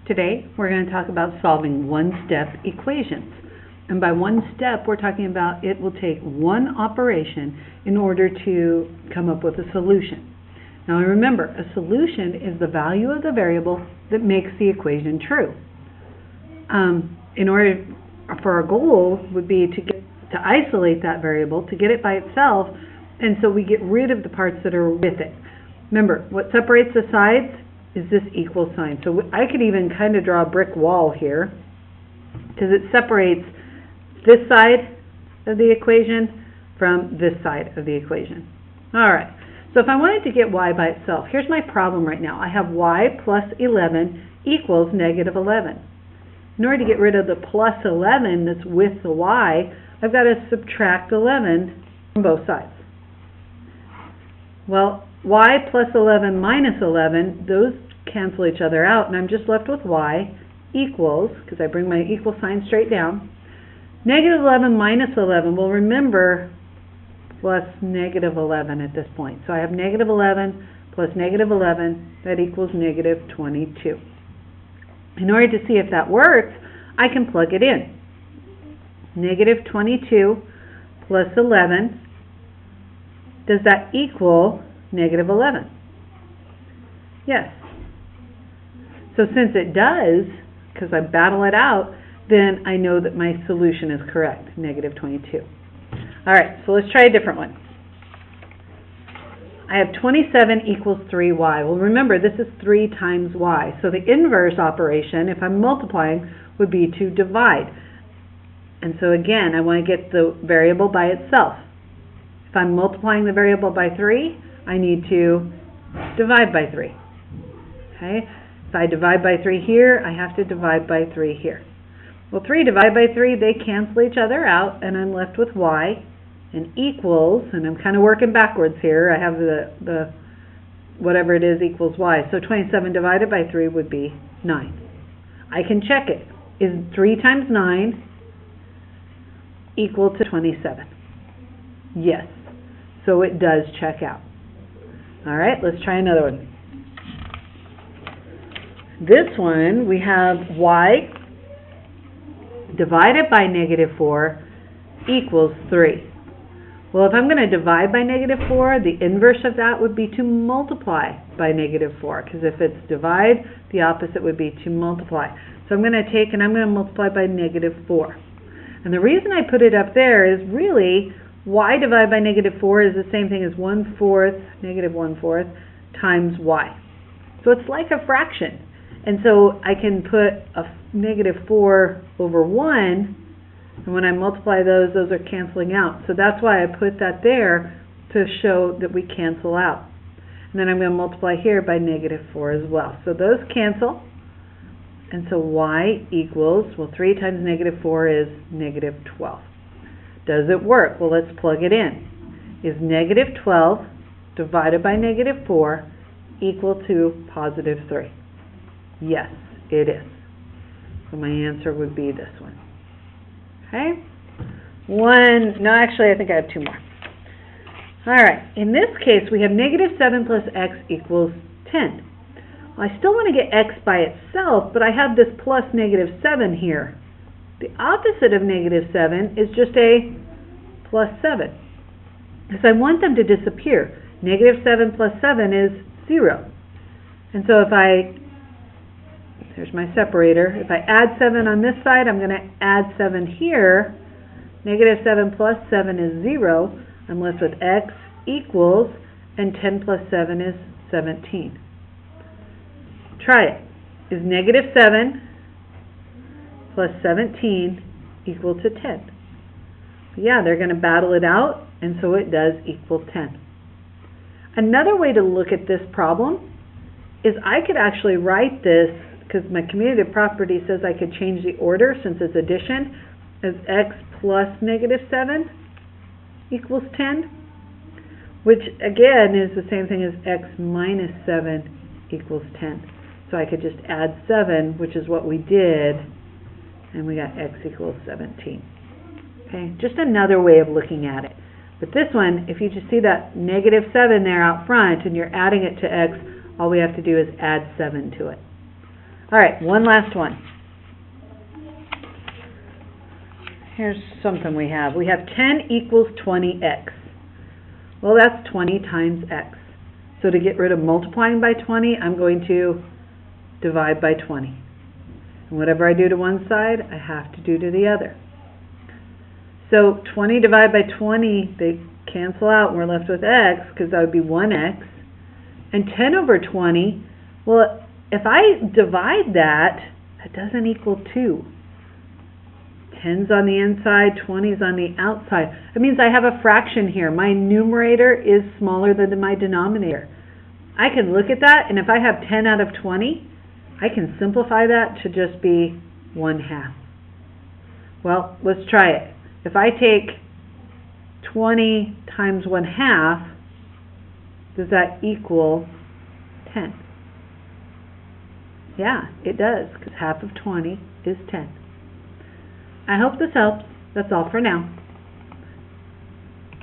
Today, we're going to talk about solving one-step equations. And by one step, we're talking about it will take one operation in order to come up with a solution. Now remember, a solution is the value of the variable that makes the equation true. In order for our goal would be to isolate that variable, to get it by itself, and so we get rid of the parts that are with it. Remember, what separates the sides is this equal sign. So I could even kind of draw a brick wall here, because it separates this side of the equation from this side of the equation. Alright, so if I wanted to get y by itself, here's my problem right now. I have y plus 11 equals negative 11. In order to get rid of the plus 11 that's with the y, I've got to subtract 11 from both sides. Well, y plus 11 minus 11, those cancel each other out, and I'm just left with y equals, because I bring my equal sign straight down, negative 11 minus 11. Well, remember, plus negative 11 at this point. So I have negative 11 plus negative 11, that equals negative 22. In order to see if that works, I can plug it in. Negative 22 plus 11, does that equal negative 11? Yes. So since it does, because I battle it out, then I know that my solution is correct, negative 22. Alright, so let's try a different one. I have 27 equals 3y. Well, remember, this is 3 times y. So the inverse operation, if I'm multiplying, would be to divide. And so again, I want to get the variable by itself. If I'm multiplying the variable by 3, I need to divide by 3. Okay? If I divide by 3 here, I have to divide by 3 here. Well, 3 divided by 3, they cancel each other out, and I'm left with y and equals, and I'm kind of working backwards here. I have the whatever it is equals y. So 27 divided by 3 would be 9. I can check it. Is 3 times 9 equal to 27? Yes. So it does check out. All right, let's try another one. This one, we have y divided by negative 4 equals 3. Well, if I'm going to divide by negative 4, the inverse of that would be to multiply by negative 4, because if it's divide, the opposite would be to multiply. So I'm going to take and I'm going to multiply by negative 4. And the reason I put it up there is really y divided by negative 4 is the same thing as 1/4, negative 1/4 times y. So it's like a fraction. And so I can put a negative 4 over 1, and when I multiply those are canceling out. So that's why I put that there, to show that we cancel out. And then I'm going to multiply here by negative 4 as well. So those cancel. And so y equals, well, 3 times negative 4 is negative 12. Does it work? Well, let's plug it in. Is negative 12 divided by negative 4 equal to positive 3? Yes, it is. So my answer would be this one. Okay? No, actually, I think I have 2 more. All right. In this case, we have negative 7 plus x equals 10. Well, I still want to get x by itself, but I have this plus negative 7 here. The opposite of negative 7 is just a plus 7. Because I want them to disappear. Negative 7 plus 7 is 0. And so if here's my separator. If I add 7 on this side, I'm going to add 7 here. Negative 7 plus 7 is 0. I'm left with x equals, and 10 plus 7 is 17. Try it. Is negative 7 plus 17 equal to 10? Yeah, they're going to battle it out, and so it does equal 10. Another way to look at this problem is I could actually write this, because my commutative property says I could change the order since it's addition, as x plus negative 7 equals 10, which again is the same thing as x minus 7 equals 10. So I could just add 7, which is what we did, and we got x equals 17. Okay, just another way of looking at it. But this one, if you just see that negative 7 there out front and you're adding it to x, all we have to do is add 7 to it. All right, one last one. Here's something we have. We have 10 equals 20x. Well, that's 20 times x. So to get rid of multiplying by 20, I'm going to divide by 20. And whatever I do to one side, I have to do to the other. So 20 divided by 20, they cancel out, and we're left with x, because that would be 1x. And 10 over 20, well, if I divide that, that doesn't equal 2. 10's on the inside, 20's on the outside. It means I have a fraction here. My numerator is smaller than my denominator. I can look at that, and if I have 10 out of 20, I can simplify that to just be 1/2. Well, let's try it. If I take 20 times 1/2, does that equal 10? Yeah, it does, because half of 20 is 10. I hope this helps. That's all for now.